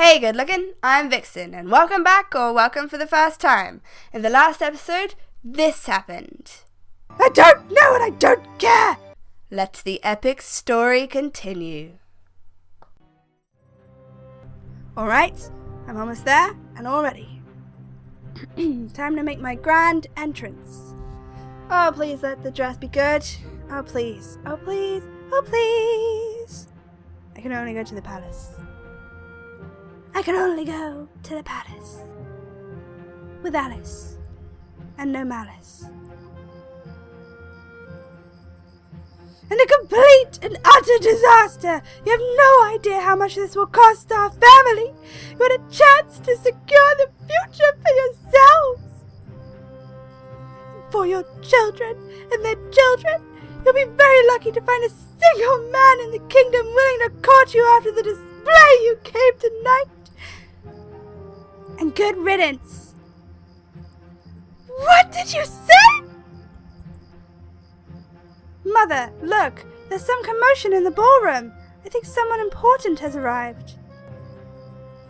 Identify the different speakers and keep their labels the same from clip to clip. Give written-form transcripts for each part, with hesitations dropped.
Speaker 1: Hey good looking, I'm Vixen, and welcome back, or welcome for the first time. In the last episode, this happened.
Speaker 2: I don't know and I don't care!
Speaker 1: Let the epic story continue.
Speaker 2: Alright, I'm almost there and all ready. Time to make my grand entrance. Oh, please let the dress be good. Oh, please. Oh, please. Oh, please. I can only go to the palace. I can only go to the palace. With Alice. And no malice. And a complete and utter disaster! You have no idea how much this will cost our family! You had a chance to secure the future for yourselves! And for your children and their children, you'll be very lucky to find a single man in the kingdom willing to court you after the display you gave tonight! And good riddance! What did you say? Mother, look! There's some commotion in the ballroom. I think someone important has arrived.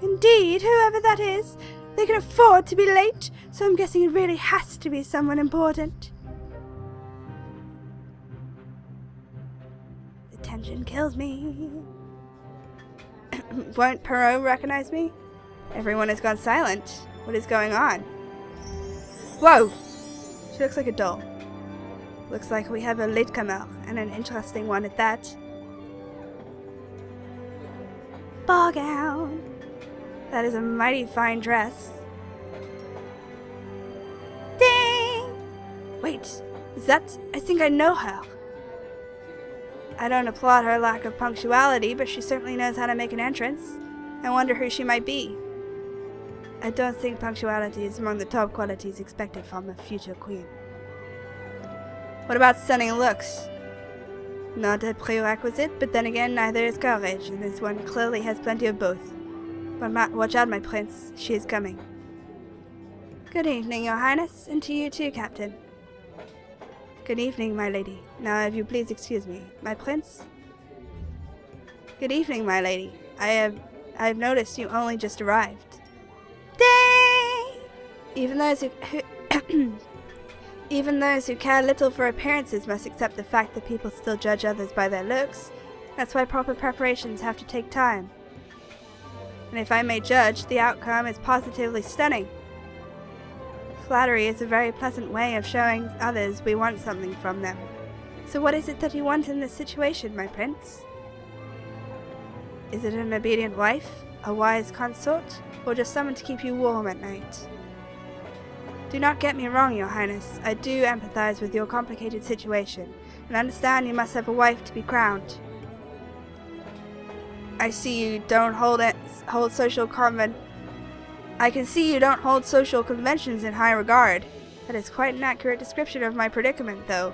Speaker 2: Indeed, whoever that is, they can afford to be late, so I'm guessing it really has to be someone important. The tension kills me. Won't Perot recognize me? Everyone has gone silent. What is going on? Whoa! She looks like a doll. Looks like we have a latecomer, and an interesting one at that. Ball gown. That is a mighty fine dress. Ding! Wait, is that? I think I know her. I don't applaud her lack of punctuality, but she certainly knows how to make an entrance. I wonder who she might be. I don't think punctuality is among the top qualities expected from a future queen. What about stunning looks? Not a prerequisite, but then again, neither is courage, and this one clearly has plenty of both. But watch out, my prince. She is coming. Good evening, your highness, and to you too, captain. Good evening, my lady. Now, if you please excuse me, my prince? Good evening, my lady. I've noticed you only just arrived. Dang! Even those who care little for appearances must accept the fact that people still judge others by their looks. That's why proper preparations have to take time. And if I may judge, the outcome is positively stunning. Flattery is a very pleasant way of showing others we want something from them. So what is it that you want in this situation, my prince? Is it an obedient wife, a wise consort, or just someone to keep you warm at night? Do not get me wrong, your highness. I do empathize with your complicated situation, and understand you must have a wife to be crowned. I see you don't hold social I can see you don't hold social conventions in high regard. That is quite an accurate description of my predicament, though.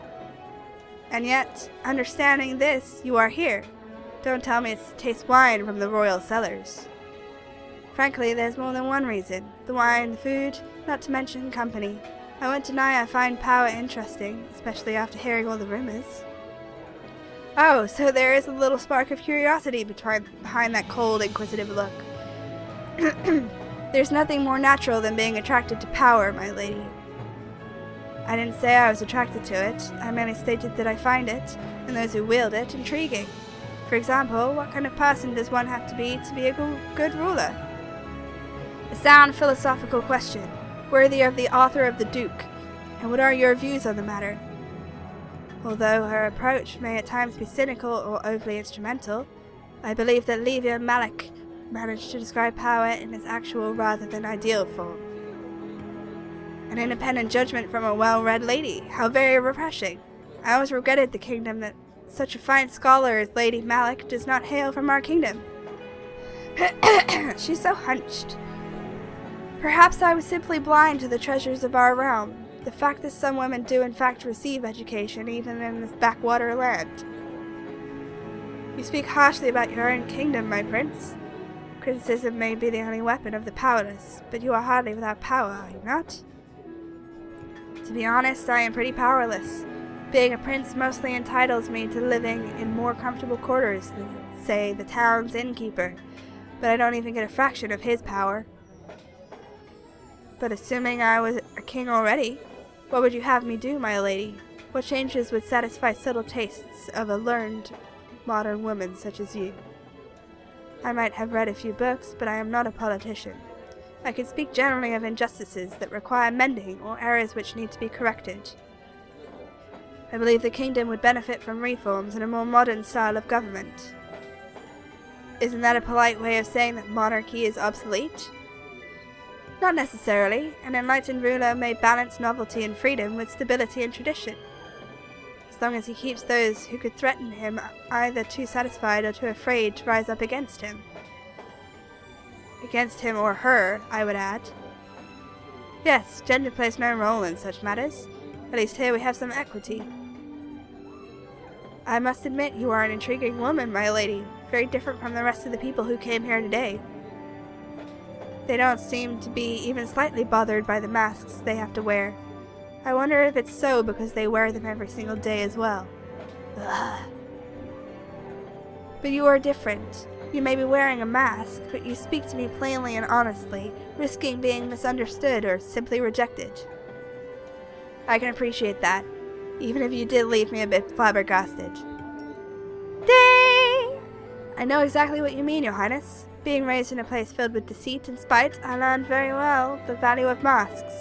Speaker 2: And yet, understanding this, you are here. Don't tell me it's to taste wine from the royal cellars. Frankly, there's more than one reason. The wine, the food, not to mention company. I won't deny I find power interesting, especially after hearing all the rumors. Oh, so there is a little spark of curiosity behind that cold, inquisitive look. There's nothing more natural than being attracted to power, my lady. I didn't say I was attracted to it. I merely stated that I find it, and those who wield it, intriguing. For example, what kind of person does one have to be a good ruler? A sound philosophical question, worthy of the author of The Duke. And what are your views on the matter? Although her approach may at times be cynical or overly instrumental, I believe that Livia Malik managed to describe power in its actual rather than ideal form. An independent judgment from a well-read lady. How very refreshing. I always regretted the kingdom that such a fine scholar as Lady Malik does not hail from our kingdom. She's so hunched. Perhaps I was simply blind to the treasures of our realm, the fact that some women do in fact receive education even in this backwater land. You speak harshly about your own kingdom, my prince. Criticism may be the only weapon of the powerless, but you are hardly without power, are you not? To be honest, I am pretty powerless. Being a prince mostly entitles me to living in more comfortable quarters than, say, the town's innkeeper. but I don't even get a fraction of his power. But assuming I was a king already, what would you have me do, my lady? What changes would satisfy subtle tastes of a learned, modern woman such as you? I might have read a few books, but I am not a politician. I can speak generally of injustices that require mending or errors which need to be corrected. I believe the kingdom would benefit from reforms and a more modern style of government. Isn't that a polite way of saying that monarchy is obsolete? Not necessarily. An enlightened ruler may balance novelty and freedom with stability and tradition, as long as he keeps those who could threaten him either too satisfied or too afraid to rise up against him. Against him or her, I would add. Yes, gender plays no role in such matters. At least here we have some equity. I must admit you are an intriguing woman, my lady, very different from the rest of the people who came here today. They don't seem to be even slightly bothered by the masks they have to wear. I wonder if it's so because they wear them every single day as well. Ugh. But you are different. You may be wearing a mask, but you speak to me plainly and honestly, risking being misunderstood or simply rejected. I can appreciate that, even if you did leave me a bit flabbergasted. Ding! I know exactly what you mean, Your Highness. Being raised in a place filled with deceit and spite, I learned very well the value of masks.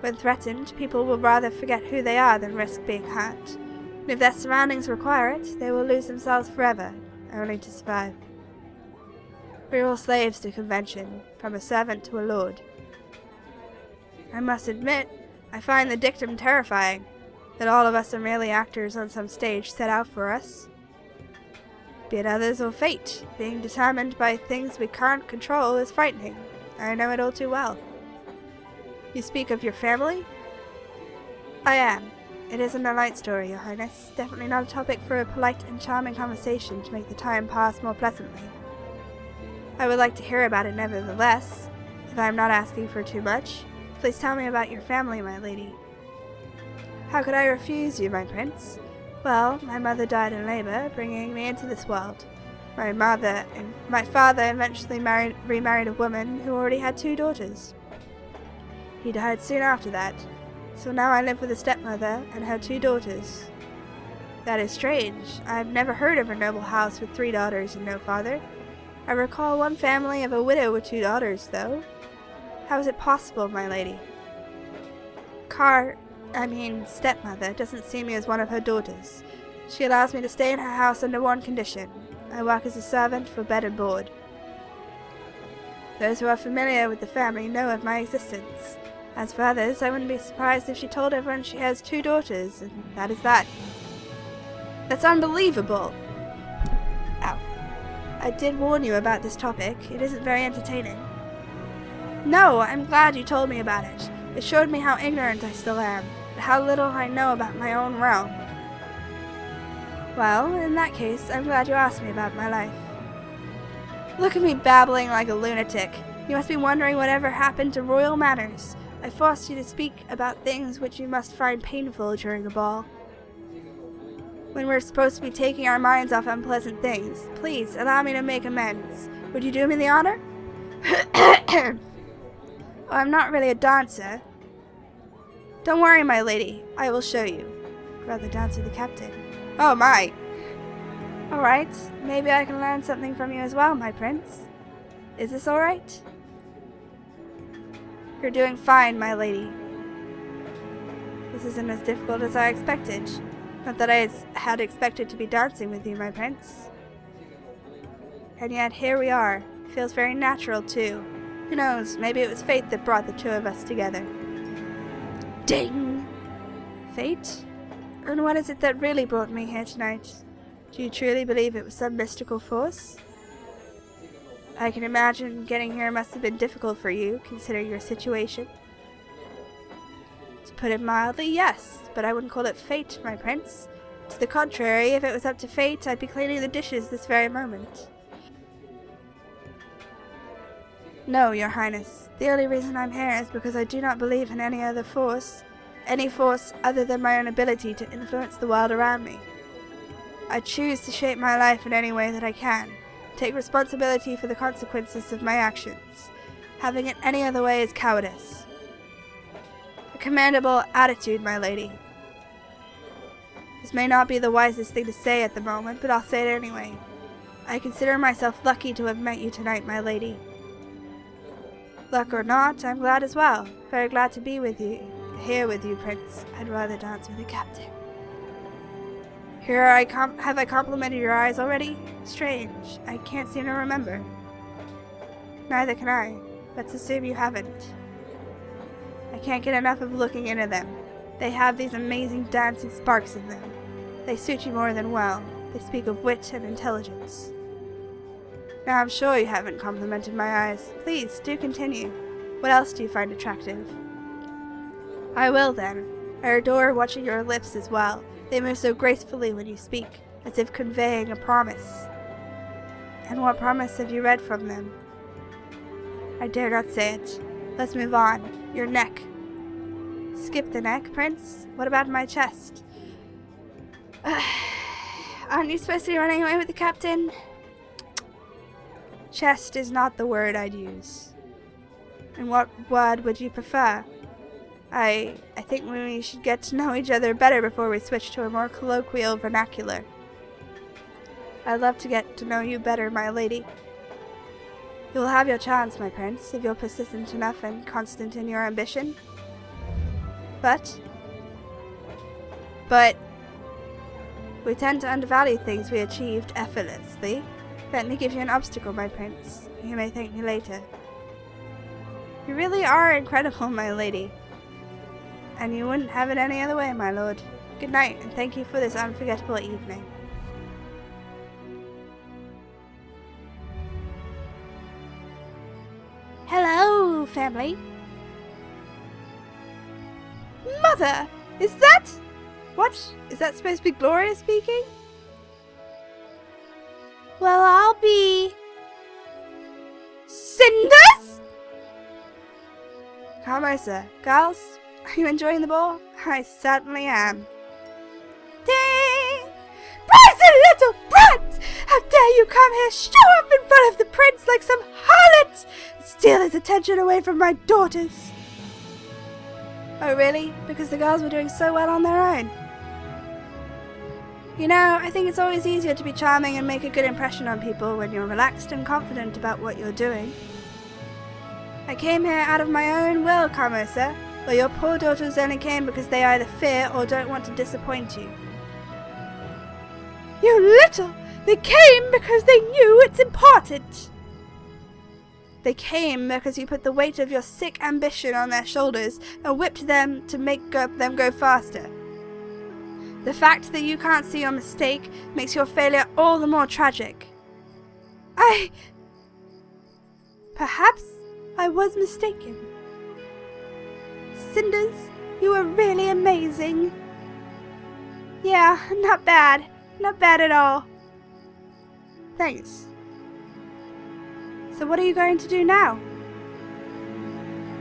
Speaker 2: When threatened, people will rather forget who they are than risk being hurt. And if their surroundings require it, they will lose themselves forever, only to survive. We're all slaves to convention, from a servant to a lord. I must admit, I find the dictum terrifying, that all of us are merely actors on some stage set out for us. Be it others or fate, being determined by things we can't control is frightening. I know it all too well. You speak of your family? I am. It isn't a light story, Your Highness. Definitely not a topic for a polite and charming conversation to make the time pass more pleasantly. I would like to hear about it nevertheless, if I am not asking for too much. Please tell me about your family, my lady. How could I refuse you, my prince? Well, my mother died in labor, bringing me into this world. My father eventually remarried a woman who already had 2 daughters. He died soon after that, so now I live with a stepmother and her 2 daughters. That is strange. I have never heard of a noble house with 3 daughters and no father. I recall one family of a widow with 2 daughters, though. How is it possible, my lady? Stepmother doesn't see me as one of her daughters. She allows me to stay in her house under one condition. I work as a servant for bed and board. Those who are familiar with the family know of my existence. As for others, I wouldn't be surprised if she told everyone she has 2 daughters, and that is that. That's unbelievable! Ow. I did warn you about this topic. It isn't very entertaining. No, I'm glad you told me about it. It showed me how ignorant I still am, and how little I know about my own realm. Well, in that case, I'm glad you asked me about my life. Look at me babbling like a lunatic. You must be wondering whatever happened to royal manners. I forced you to speak about things which you must find painful during a ball. When we're supposed to be taking our minds off unpleasant things, please allow me to make amends. Would you do me the honor? Well, I'm not really a dancer. Don't worry, my lady. I will show you. Rather dance with the captain. Oh my! Alright, maybe I can learn something from you as well, my prince. Is this alright? You're doing fine, my lady. This isn't as difficult as I expected. Not that I had expected to be dancing with you, my prince. And yet here we are. It feels very natural, too. Who knows, maybe it was fate that brought the 2 of us together. Ding! Fate? And what is it that really brought me here tonight? Do you truly believe it was some mystical force? I can imagine getting here must have been difficult for you, considering your situation. To put it mildly, yes, but I wouldn't call it fate, my prince. To the contrary, if it was up to fate, I'd be cleaning the dishes this very moment. No, Your Highness. The only reason I'm here is because I do not believe in any other force. Any force other than my own ability to influence the world around me. I choose to shape my life in any way that I can, take responsibility for the consequences of my actions. Having it any other way is cowardice. A commendable attitude, my lady. This may not be the wisest thing to say at the moment, but I'll say it anyway. I consider myself lucky to have met you tonight, my lady. Luck or not, I'm glad as well. Very glad to be with you. Here with you, Prince. I'd rather dance with the captain. Have I complimented your eyes already? Strange. I can't seem to remember. Neither can I. Let's assume you haven't. I can't get enough of looking into them. They have these amazing dancing sparks in them. They suit you more than well. They speak of wit and intelligence. Now I'm sure you haven't complimented my eyes. Please, do continue. What else do you find attractive? I will then. I adore watching your lips as well. They move so gracefully when you speak, as if conveying a promise. And what promise have you read from them? I dare not say it. Let's move on. Your neck. Skip the neck, Prince? What about my chest? Aren't you supposed to be running away with the captain? Chest is not the word I'd use. And what word would you prefer? I think we should get to know each other better before we switch to a more colloquial vernacular. I'd love to get to know you better, my lady. You will have your chance, my prince, if you're persistent enough and constant in your ambition. But we tend to undervalue things we achieved effortlessly. Let me give you an obstacle, my prince. You may thank me later. You really are incredible, my lady. And you wouldn't have it any other way, my lord. Good night, and thank you for this unforgettable evening. Hello, family. Mother! Is that... What? Is that supposed to be Gloria speaking? Well, I'll be... Cinders? Carmosa, girls, are you enjoying the ball? I certainly am. Ding! Brazen little brat! How dare you come here, show up in front of the prince like some harlot! Steal his attention away from my daughters. Oh really? Because the girls were doing so well on their own? You know, I think it's always easier to be charming and make a good impression on people when you're relaxed and confident about what you're doing. I came here out of my own will, Carmosa, while your poor daughters only came because they either fear or don't want to disappoint you. You little! They came because they knew it's important! They came because you put the weight of your sick ambition on their shoulders and whipped them to make them go faster. The fact that you can't see your mistake makes your failure all the more tragic. Perhaps I was mistaken. Cinders, you were really amazing. Yeah, not bad. Not bad at all. Thanks. So what are you going to do now?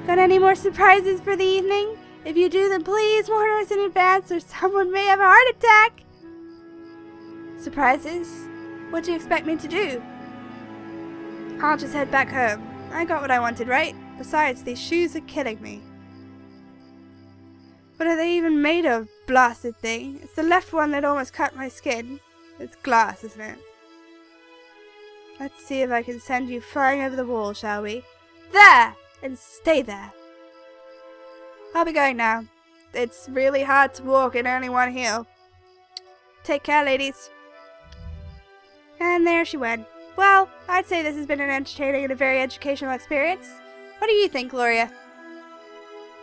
Speaker 2: Got any more surprises for the evening? If you do, then please warn us in advance or someone may have a heart attack. Surprises? What do you expect me to do? I'll just head back home. I got what I wanted, right? Besides, these shoes are killing me. What are they even made of, blasted thing? It's the left one that almost cut my skin. It's glass, isn't it? Let's see if I can send you flying over the wall, shall we? There! And stay there. I'll be going now. It's really hard to walk in only one heel. Take care, ladies. And there she went. Well, I'd say this has been an entertaining and a very educational experience. What do you think, Gloria?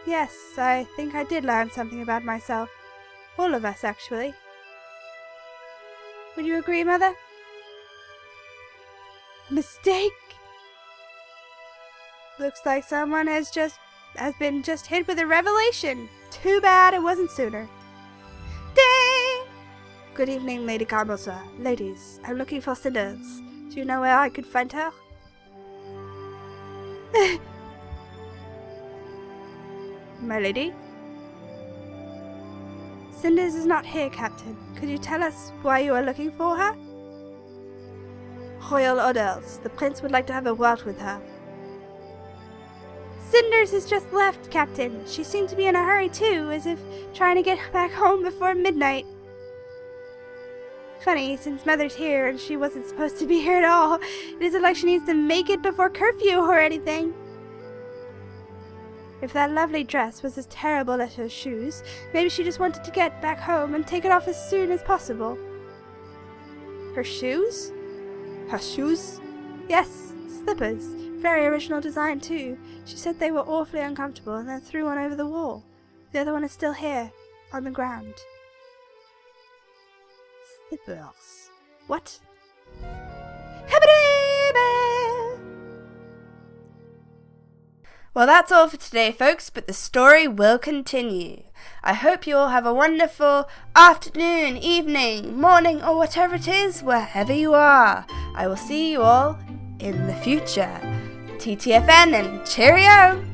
Speaker 2: Yes, I think I did learn something about myself. All of us, actually. Would you agree, Mother? Mistake? Looks like someone has been hit with a revelation. Too bad it wasn't sooner. Ding! Good evening, Lady Carmosa. Ladies, I'm looking for Cinders. Do you know where I could find her? My lady? Cinders is not here, Captain. Could you tell us why you are looking for her? royal orders. The prince would like to have a word with her. Cinders has just left, Captain. She seemed to be in a hurry too, as if trying to get back home before midnight. Funny, since Mother's here and she wasn't supposed to be here at all, it isn't like she needs to make it before curfew or anything. If that lovely dress was as terrible as her shoes, maybe she just wanted to get back home and take it off as soon as possible. Her shoes? Her shoes? Yes, slippers. Very original design too. She said they were awfully uncomfortable and then threw one over the wall. The other one is still here, on the ground. Slippers. What?
Speaker 1: Well, that's all for today, folks, but the story will continue. I hope you all have a wonderful afternoon, evening, morning, or whatever it is, wherever you are. I will see you all in the future. TTFN and cheerio!